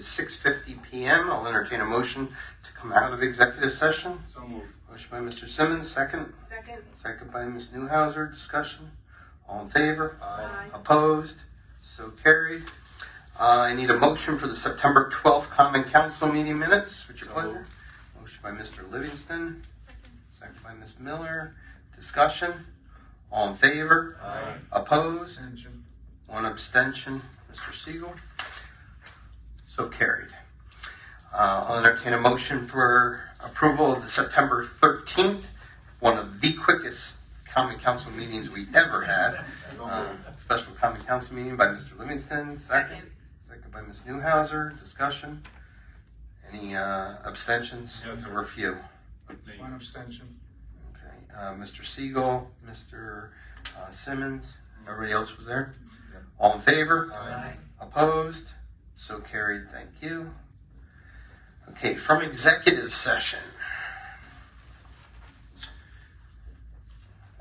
is 6:50 p.m. I'll entertain a motion to come out of executive session. So moved. Motion by Mr. Simmons, second. Second. Second by Ms. Newhouser. Discussion. All in favor? Aye. Opposed? So carried. I need a motion for the September 12th Common Council meeting minutes. What's your pleasure? Motion by Mr. Livingston. Second by Ms. Miller. Discussion. All in favor? Aye. Opposed? Abstention. One abstention. Mr. Siegel. So carried. I'll entertain a motion for approval of the September 13th, one of the quickest Common Council meetings we ever had. Special Common Council meeting by Mr. Livingston. Second by Ms. Newhouser. Discussion. Any abstentions? Yes, sir. There were a few. One abstention. Okay. Mr. Siegel, Mr. Simmons. Everybody else was there? Yep. All in favor? Aye. Opposed? So carried. Thank you. Okay, from executive session,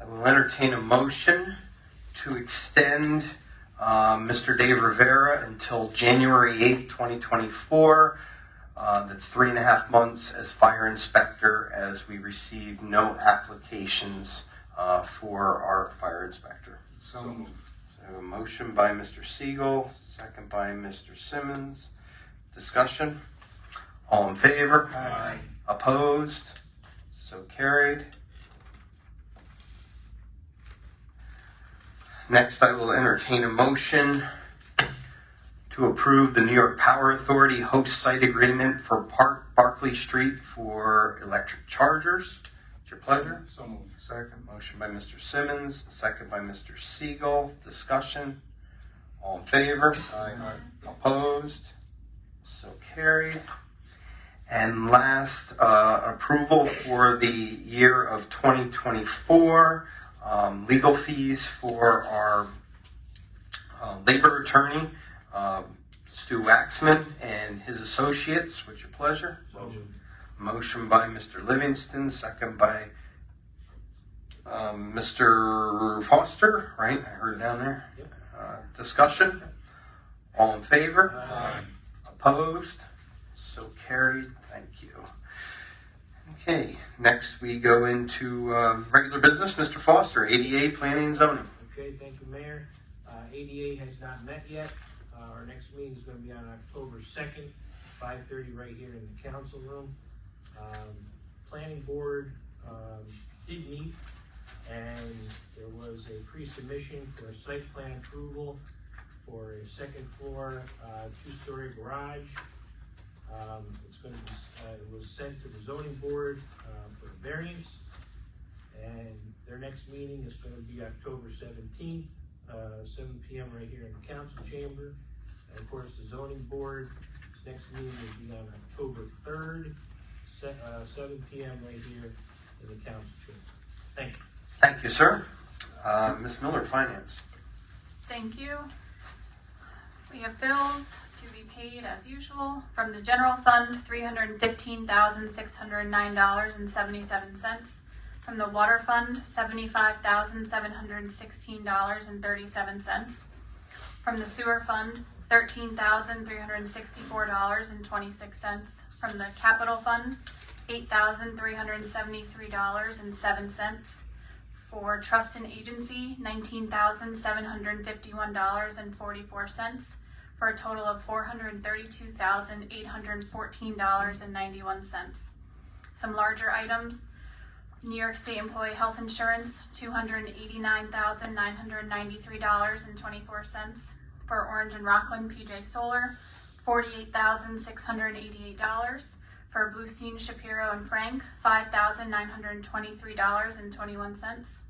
I will entertain a motion to extend Mr. Dave Rivera until January 8th, 2024. That's 3.5 months as fire inspector, as we received no applications for our fire inspector. So moved. So a motion by Mr. Siegel, second by Mr. Simmons. Discussion. All in favor? Aye. Opposed? So carried. Next, I will entertain a motion to approve the New York Power Authority host site agreement for Park Barclay Street for electric chargers. It's your pleasure. So moved. Second. Motion by Mr. Simmons, second by Mr. Siegel. Discussion. All in favor? Aye. Opposed? So carried. And last, approval for the year of 2024, legal fees for our labor attorney, Stu Waxman, and his associates. What's your pleasure? Motion. Motion by Mr. Livingston, second by Mr. Foster, right? I heard it down there. Discussion? All in favor? Aye. Opposed? So carried. Thank you. Okay, next we go into regular business. Mr. Foster, ADA Planning and Zoning. Okay, thank you, Mayor. ADA has not met yet. Our next meeting is going to be on October 2nd, 5:30 right here in the council room. Planning board did meet, and there was a pre-submission for a site plan approval for a second floor, 2-story garage. It's going to be, it was sent to the zoning board for a variance, and their next meeting is going to be October 17th, 7 p.m. right here in the council chamber. And of course, the zoning board's next meeting will be on October 3rd, 7 p.m. right here in the council chamber. Thank you. Thank you, sir. Ms. Miller, Finance. Thank you. We have bills to be paid as usual. From the general fund, $315,609.77. From the water fund, $75,716.37. From the sewer fund, $13,364.26. From the capital fund, $8,373.07. For trust and agency, $19,751.44. For a total of $432,814.91. Some larger items: New York State Employee Health Insurance, $289,993.24. For Orange and Rockland PJ Solar, $48,688. For Bluestein, Shapiro and Frank, $5,923.21.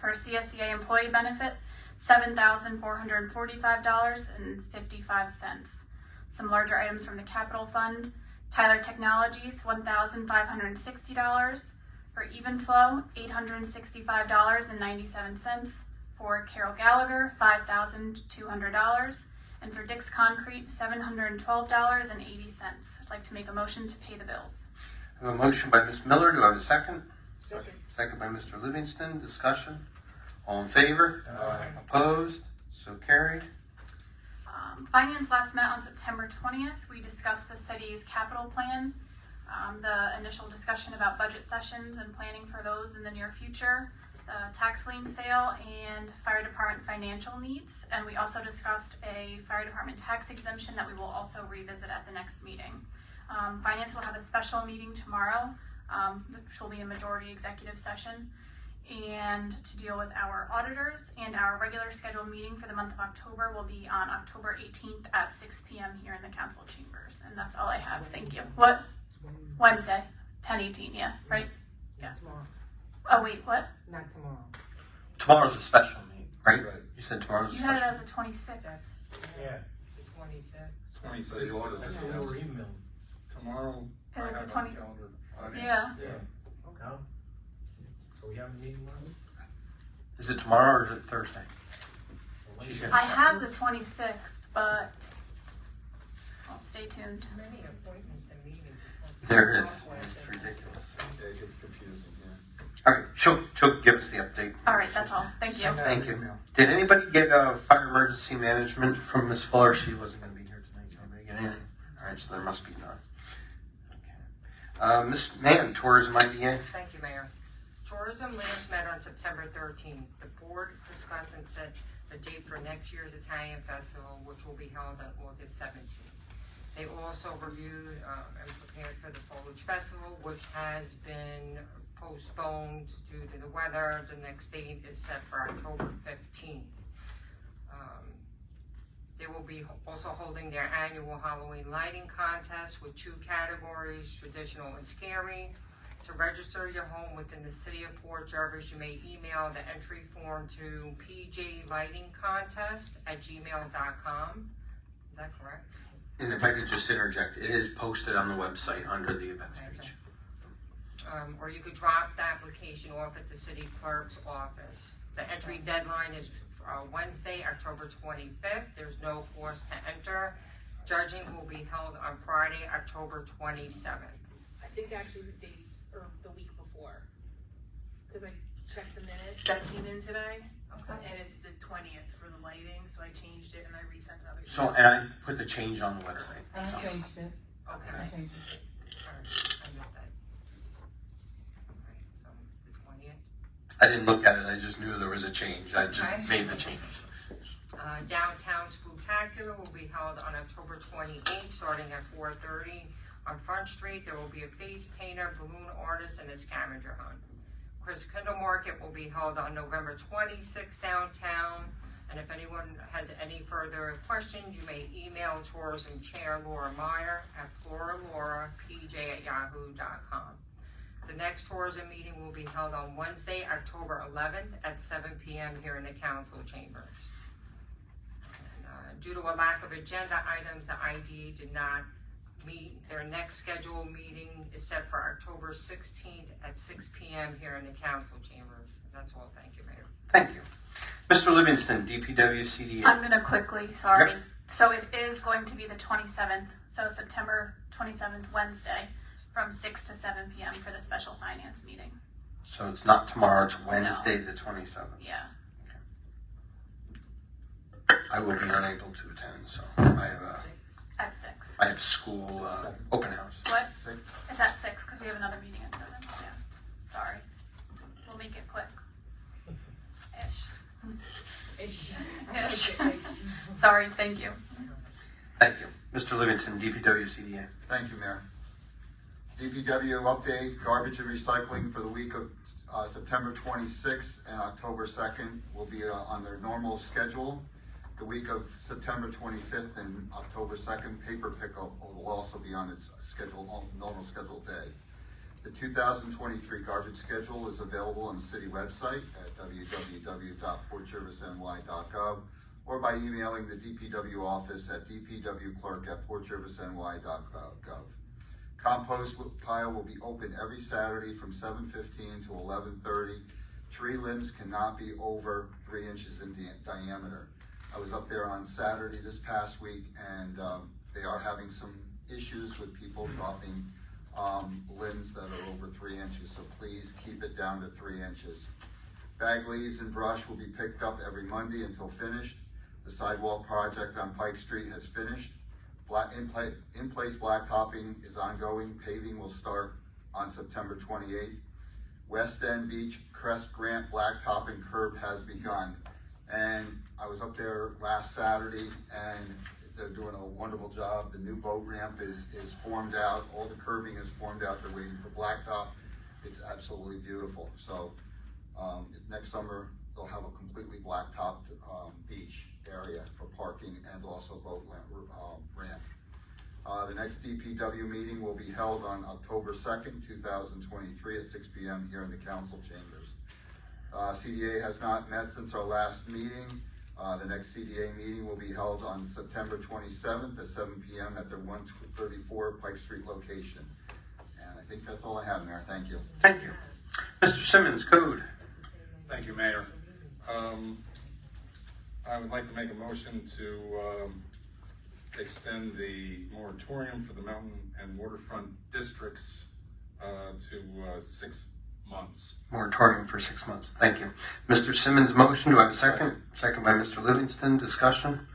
For CSCA employee benefit, $7,445.55. Some larger items from the capital fund: Tyler Technologies, $1,560. For Evenflow, $865.97. For Carol Gallagher, $5,200. And for Dick's Concrete, $712.80. I'd like to make a motion to pay the bills. I have a motion by Ms. Miller. Do I have a second? Second. Second by Mr. Livingston. Discussion. All in favor? Aye. Opposed? So carried. Finance last met on September 20th. We discussed the city's capital plan, the initial discussion about budget sessions and planning for those in the near future, the tax lien sale, and fire department financial needs. And we also discussed a fire department tax exemption that we will also revisit at the next meeting. Finance will have a special meeting tomorrow, which will be a majority executive session, and to deal with our auditors. And our regular scheduled meeting for the month of October will be on October 18th at 6 p.m. here in the council chambers. And that's all I have. Thank you. What? Wednesday, 10/18. Yeah, right? Yeah. Tomorrow. Oh wait, what? Not tomorrow. Tomorrow's a special meeting, right? Right. You said tomorrow's a You had it special. as the 26th. That's, Yeah, the 26th. 26th. But the audit that's is what we were emailed. tomorrow. I Is it the have 20? on calendar. I mean, Yeah. Okay. So we have a meeting tomorrow? Is it tomorrow or is it Thursday? She's Wednesday. gonna I have the 26th, but well, stay tuned. Many appointments and meetings. There is. It's ridiculous. Yeah, it gets confusing, yeah. All right, she'll give us the update. All right, that's all. Thank you. Send out Thank an you. email. Did anybody get fire emergency management from Ms. Fuller? She wasn't going to be here tonight. Did anybody get anything? All right, so there must be none. Okay. Ms. Mann, Tourism IDA. Thank you, Mayor. Tourism last met on September 13th. The board discussed and set the date for next year's Italian Festival, which will be held on August 17th. They also reviewed and prepared for the Foliage Festival, which has been postponed due to the weather. The next date is set for October 15th. They will be also holding their annual Halloween lighting contest with 2 categories, traditional and scary. To register your home within the city of Port Jervis, you may email the entry form to pjlightingcontest@gmail.com. Is that correct? And if I could just interject, it is posted on the website under the events Okay. page. Or you could drop the application off at the city clerk's office. The entry deadline is Wednesday, October 25th. There's no cost to enter. Judging will be held on Friday, October 27th. I think actually the dates are the week before, because I checked the minutes that came in today, and it's the 20th for the lighting, so I changed it and I resent it. So, and I put the change on the website. Uh-huh. I changed it. Okay. I changed it. Alright, I missed that. Alright, so the 20th. I didn't look at it, I just knew there was a change. I just Okay. made the change. Downtown Spooktacular will be held on October 28th, starting at 4:30. On Front Street, there will be a face painter, balloon artist, and a scavenger hunt. Chris Kendall Market will be held on November 26th downtown. And if anyone has any further questions, you may email Tourism Chair Laura Meyer at floralaurapj@yahoo.com. The next tourism meeting will be held on Wednesday, October 11th at 7 p.m. here in the council chambers. And, due to a lack of agenda items, the IDA did not meet. Their next scheduled meeting is set for October 16th at 6 p.m. here in the council chambers. That's all. Thank you, Mayor. Thank you. Mr. Livingston, DPW CDA. I'm gonna quickly, sorry. Yep. So it is going to be the 27th, so September 27th, Wednesday, from 6 to 7 p.m. for the special finance meeting. So it's not tomorrow, it's Wednesday the 27th. Yeah. I will be unable to attend, so I At 6. have school open house. What? 6. It's at 6 because we have another meeting at 7. Yeah. Sorry. We'll make it quick. Ish. Ish. Sorry. Thank you. Thank you. Mr. Livingston, DPW CDA. Thank you, Mayor. DPW update, garbage and recycling for the week of September 26th and October 2nd will be on their normal schedule. The week of September 25th and October 2nd, paper pickup will also be on its normal scheduled day. The 2023 garbage schedule is available on the city website at www.portjervisny.gov or by emailing the DPW office at dpwclerk@portjervisny.gov. Compost pile will be open every Saturday from 7:15 to 11:30. Tree limbs cannot be over 3 inches in diameter. I was up there on Saturday this past week, and they are having some issues with people dropping limbs that are over 3 inches, so please keep it down to 3 inches. Bag leaves and brush will be picked up every Monday until finished. The sidewalk project on Pike Street has finished. In-place blacktopping is ongoing. Paving will start on September 28th. West End Beach Crest Grant blacktop curb has begun. And I was up there last Saturday and they're doing a wonderful job. The new boat ramp is formed out. All the curbing is formed out. They're waiting for blacktop. It's absolutely beautiful. So next summer they'll have a completely blacktopped beach area for parking and also boat ramp. The next DPW meeting will be held on October 2nd, 2023 at 6 p.m. here in the council chambers. CDA has not met since our last meeting. The next CDA meeting will be held on September 27th at 7 p.m. at the 134 Pike Street location. And I think that's all I have, Mayor. Thank you. Thank you. Mr. Simmons, code. Thank you, Mayor. I would like to make a motion to extend the moratorium for the mountain and waterfront districts to 6 months. Moratorium for 6 months. Thank you. Mr. Simmons' motion. Do I have a second? Second by Mr. Livingston. Discussion.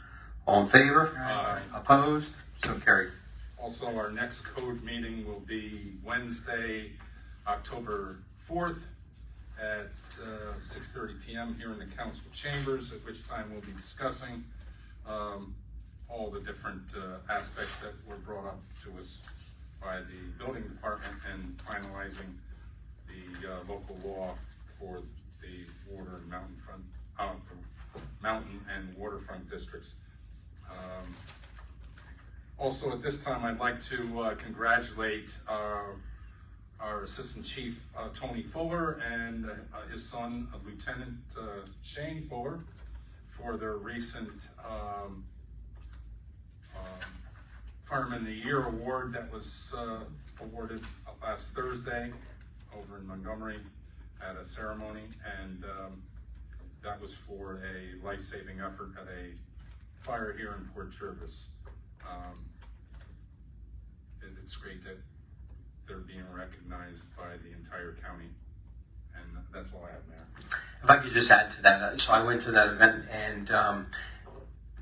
All in favor? Aye. Opposed? So carried. Also, our next code meeting will be Wednesday, October 4th at 6:30 p.m. here in the council chambers, at which time we'll be discussing all the different aspects that were brought up to us by the building department and finalizing the local law for the water and mountain and waterfront districts. Also, at this time, I'd like to congratulate our Assistant Chief Tony Fuller and his son, Lieutenant Shane Fuller, for their recent Fireman of the Year award that was awarded last Thursday over in Montgomery at a ceremony, and that was for a life-saving effort at a fire here in Port Jervis. It's great that they're being recognized by the entire county, and that's all I have, Mayor. If I could just add to that, so I went to that event and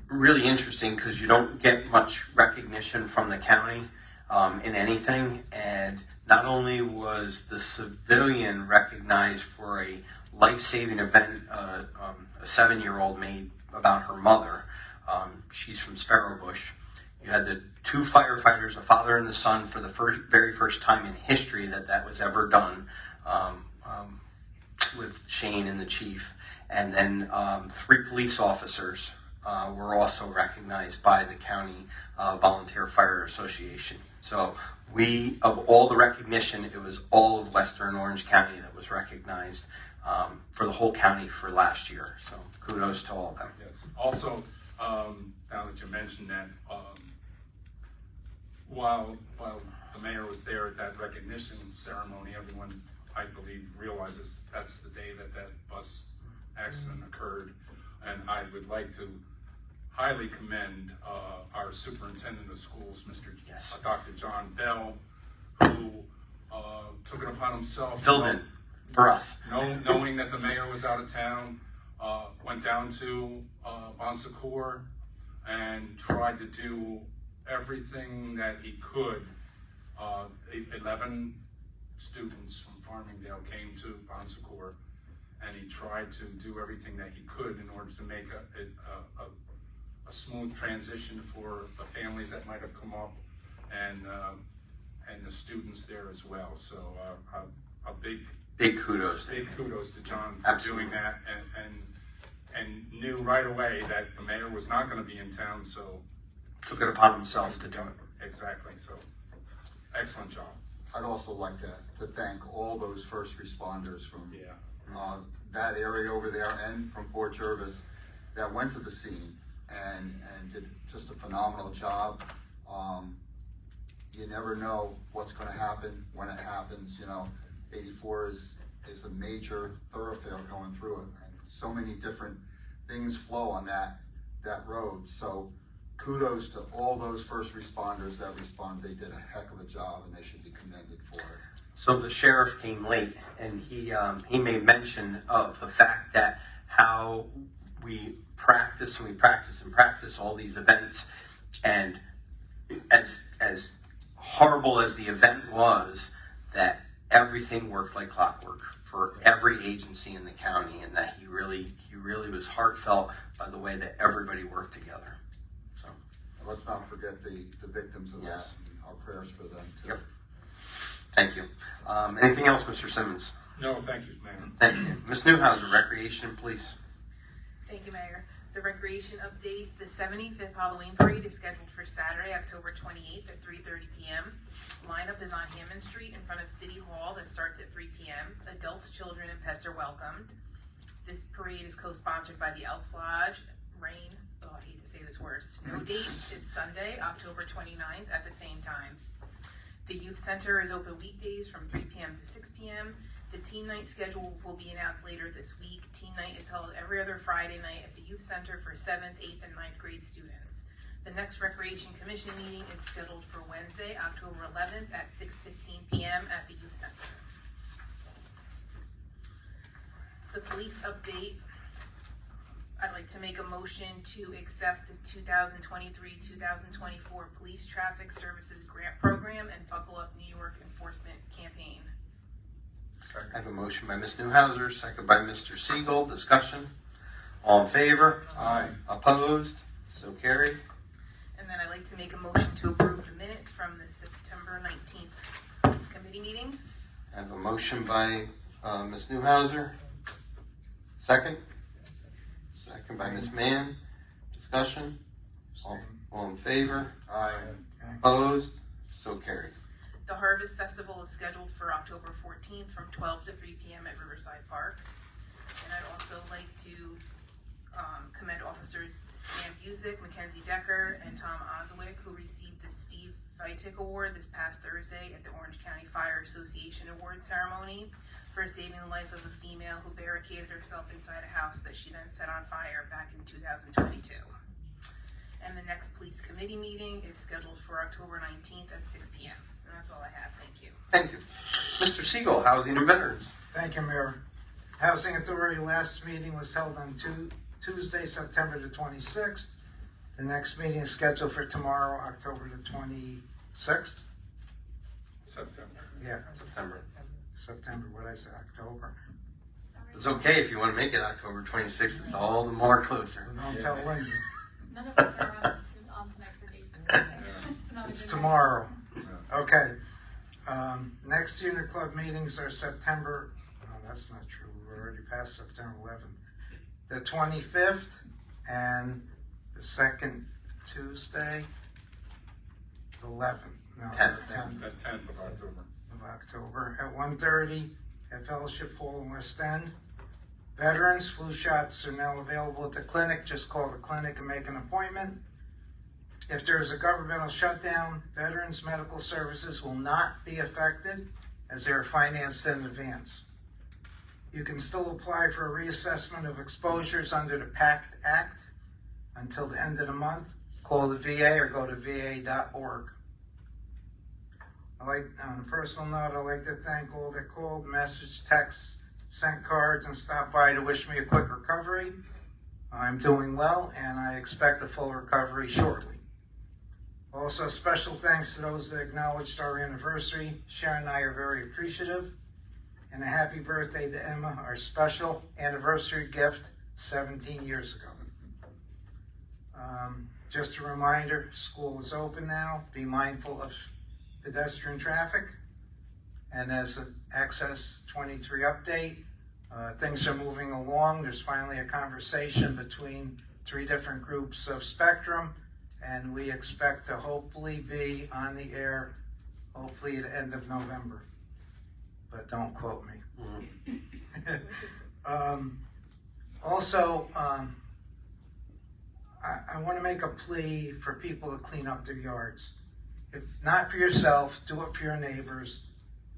really interesting because you don't get much recognition from the county in anything, and not only was the civilian recognized for a life-saving event a 7-year-old made about her mother. She's from Sparrowbush. You had the 2 firefighters, a father and the son, for the very first time in history that was ever done with Shane and the chief. And then 3 police officers were also recognized by the County Volunteer Fire Association. So of all the recognition, it was all of Western Orange County that was recognized for the whole county for last year. So kudos to all of them. Yes. Also, now that you mentioned that, while the mayor was there at that recognition ceremony, everyone, I believe, realizes that's the day that bus accident occurred. And I would like to highly commend our superintendent of schools, Dr. John Bell, who took it upon himself. Filled in for us. Knowing that the mayor was out of town, went down to Bon Secours and tried to do everything that he could. 11 students from Farmingdale came to Bon Secours, and he tried to do everything that he could in order to make a smooth transition for the families that might have come up and the students there as well. So a big kudos. Big kudos to John for Absolutely. doing that, and knew right away that the mayor was not going to be in town, so Took it upon himself to do it. Exactly. So excellent job. I'd also like to thank all those first responders from Yeah. that area over there and from Port Jervis that went to the scene and did just a phenomenal job. You never know what's going to happen when it happens. 84 is a major thoroughfare going through it, and so many different things flow on that road. So kudos to all those first responders that responded. They did a heck of a job, and they should be commended for it. So the sheriff came late, and he made mention of the fact that how we practice and we practice and practice all these events, and as horrible as the event was, that everything worked like clockwork for every agency in the county, and that he really was heartfelt by the way that everybody worked together. So Let's not forget the victims of Yes. that, and our prayers for them too. Yep. Thank you. Anything else, Mr. Simmons? No, thank you, Mayor. Thank you. Ms. Newhouser, Recreation, please. Thank you, Mayor. The recreation update, the 75th Halloween Parade is scheduled for Saturday, October 28th at 3:30 p.m. Lineup is on Hammond Street in front of City Hall that starts at 3 p.m. Adults, children, and pets are welcomed. This parade is co-sponsored by the Elks Lodge. I hate to say this word. Snow date is Sunday, October 29th at the same time. The Youth Center is open weekdays from 3 p.m. to 6 p.m. The teen night schedule will be announced later this week. Teen night is held every other Friday night at the Youth Center for 7th, 8th, and 9th grade students. The next Recreation Commission meeting is scheduled for Wednesday, October 11th at 6:15 p.m. at the Youth Center. The police update. I'd like to make a motion to accept the 2023-2024 Police Traffic Services Grant Program and Buckle Up New York Enforcement Campaign. I have a motion by Ms. Newhouser, second by Mr. Siegel. Discussion. All in favor? Aye. Opposed? So carried. And then I'd like to make a motion to approve the minutes from the September 19th Police Committee meeting. I have a motion by Ms. Newhouser. Second. Second by Ms. Mann. Discussion. All in favor? Aye. Opposed? So carried. The Harvest Festival is scheduled for October 14th from 12 to 3 p.m. at Riverside Park. And I'd also like to commend Officers Stan Busick, Mackenzie Decker, and Tom Oswick, who received the Steve Vitek Award this past Thursday at the Orange County Fire Association Award ceremony for saving the life of a female who barricaded herself inside a house that she then set on fire back in 2022. And the next police committee meeting is scheduled for October 19th at 6 p.m. And that's all I have. Thank you. Thank you. Mr. Siegel, Housing and Veterans. Thank you, Mayor. Housing Authority last meeting was held on Tuesday, September the 26th. The next meeting is scheduled for tomorrow, October the 26th. September. Yeah, September. September, what did I say, October? It's okay if you want to make it October 26th. It's all the more closer. Well, don't tell Linda. None of us are on tonight for dates. not It's a good tomorrow. Yeah. Okay. Next Unit Club meetings are September, no, that's not true. We're already past September 11th. The 25th and the second Tuesday, 11th. No, 10th. the 10th The 10th of October. of October at 1:30 at Fellowship Hall in West End. Veterans flu shots are now available at the clinic. Just call the clinic and make an appointment. If there is a governmental shutdown, veterans medical services will not be affected as they are financed in advance. You can still apply for a reassessment of exposures under the PACT Act until the end of the month. Call the VA or go to va.org. On a personal note, I'd like to thank all that called, messaged, texted, sent cards, and stopped by to wish me a quick recovery. I'm doing well, and I expect a full recovery shortly. Also, special thanks to those that acknowledged our anniversary. Sharon and I are very appreciative. And a happy birthday to Emma, our special anniversary gift 17 years ago. Just a reminder, school is open now. Be mindful of pedestrian traffic. And as an Access 23 update, things are moving along. There's finally a conversation between 3 different groups of Spectrum, and we expect to hopefully be on the air, hopefully at the end of November. But don't quote me. I want to make a plea for people to clean up their yards. If not for yourself, do it for your neighbors,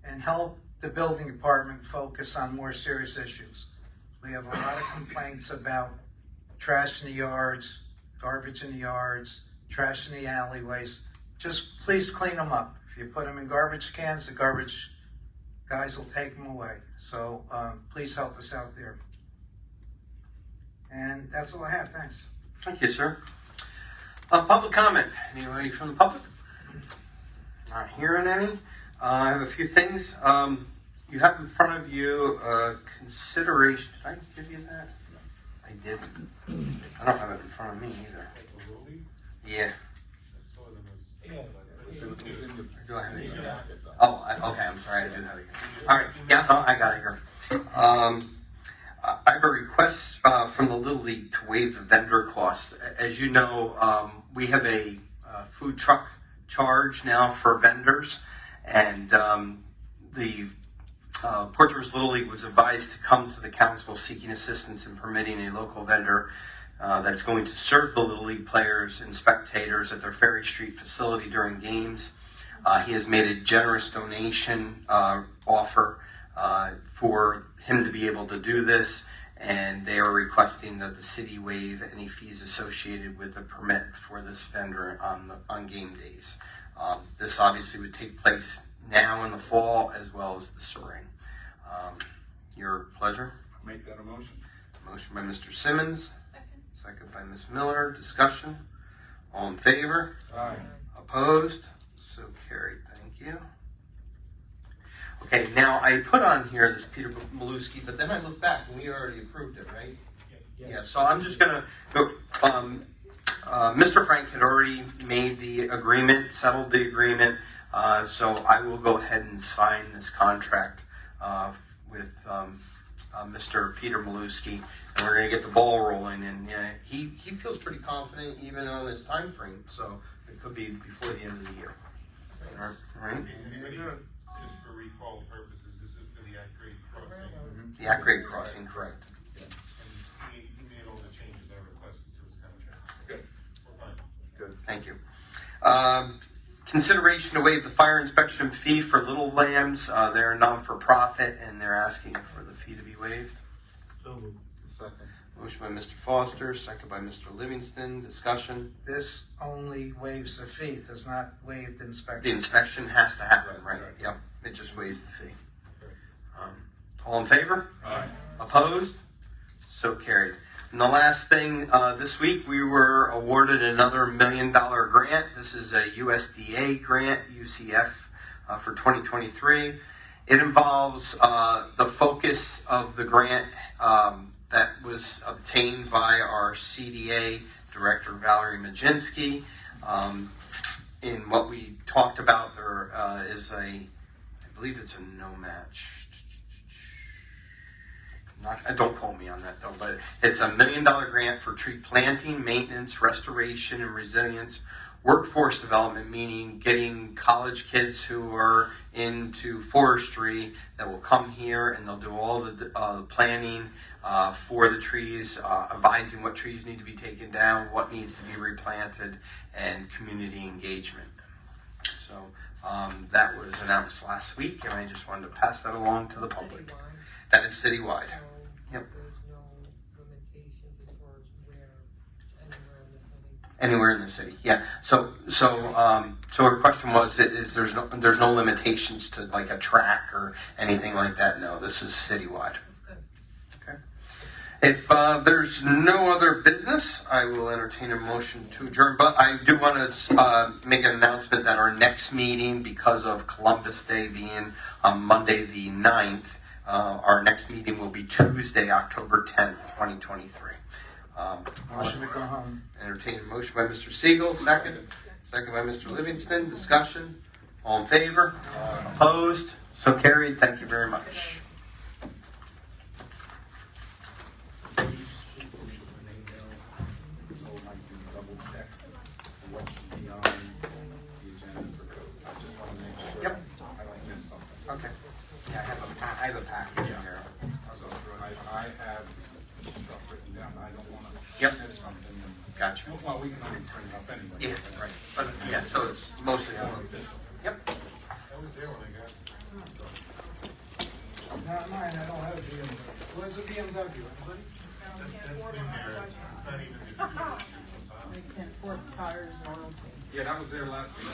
and help the building department focus on more serious issues. We have a lot of complaints about trash in the yards, garbage in the yards, trash in the alleyways. Just please clean them up. If you put them in garbage cans, the garbage guys will take them away. So please help us out there. And that's all I have, thanks. Thank you, sir. Public comment. Anybody from the public? Not hearing any. I have a few things. You have in front of you consideration. Did I give you that? I didn't. I don't have it in front of me either. Yeah. Do I have it? Okay. I'm sorry. I do have it here. All right. Yeah. No, I got it here. I have a request from the Little League to waive the vendor costs. As you know, we have a food truck charge now for vendors, and the Port Jervis Little League was advised to come to the council seeking assistance in permitting a local vendor that's going to serve the Little League players and spectators at their Ferry Street facility during games. He has made a generous donation offer for him to be able to do this, and they are requesting that the city waive any fees associated with the permit for this vendor on game days. This obviously would take place now in the fall as well as the spring. Your pleasure. Make that a motion. Motion by Mr. Simmons, second by Ms. Miller. Discussion. All in favor? Aye. Opposed? So carried. Thank you. Okay, now I put on here this Peter Maluski, but then I look back and we already approved it, right? Yeah, so I'm just going to go. Mr. Frank had already made the agreement, settled the agreement, so I will go ahead and sign this contract with Mr. Peter Maluski, and we're going to get the ball rolling. And he feels pretty confident even on his time frame, so it could be before the end of the year. All right? Just for recall purposes, this is for the at-grade crossing. The at-grade crossing, correct. And he made all the changes I requested to his contract. Good. We're fine. Good. Thank you. Consideration to waive the fire inspection fee for Little Lambs. They're non-for-profit, and they're asking for the fee to be waived. So moved. Second. Motion by Mr. Foster, second by Mr. Livingston. Discussion. This only waives the fee, it does not waive the The inspection. inspection has to happen, right? Yep. It just waives the fee. All in favor? Aye. Opposed? So carried. And the last thing, this week we were awarded another $1 million grant. This is a USDA grant, UCF, for 2023. It involves the focus of the grant that was obtained by our CDA Director, Valerie Majinski. In what we talked about, there is I believe it's a no match. Don't quote me on that though, but it's a $1 million grant for tree planting, maintenance, restoration, and resilience. Workforce development, meaning getting college kids who are into forestry that will come here and they'll do all the planning for the trees, advising what trees need to be taken down, what needs to be replanted, and community engagement. So that was announced last week, and I just wanted to pass that along to the public. Citywide. That is citywide. Yep. There's no limitations as far as where, anywhere in the city. Anywhere in the city, yeah. So her question was: is there's no limitations to like a track or anything like that? No, this is citywide. Okay. If there's no other business, I will entertain a motion to adjourn. But I do want to make an announcement that our next meeting, because of Columbus Day being on Monday the 9th, our next meeting will be Tuesday, October 10th, 2023. Motion to go home. Entertain a motion by Mr. Siegel, second by Mr. Livingston. Discussion. All in favor? Opposed? So carried. Thank you very much. So I can double check what should be on the agenda for code. I just want to make sure Yep. I don't miss something. Okay. Yeah, I have a package in here. So I have stuff written down. I don't want to Yep. miss something. Gotcha. Well, we can always bring it up anyway. Yeah, right. But yeah, so it's mostly all official. Yep. I was there when I got it. Not mine, I don't have a BMW. Where's the BMW, anybody? That's been there. It's not even distributed. They can't afford tires or Yeah, that was there last week.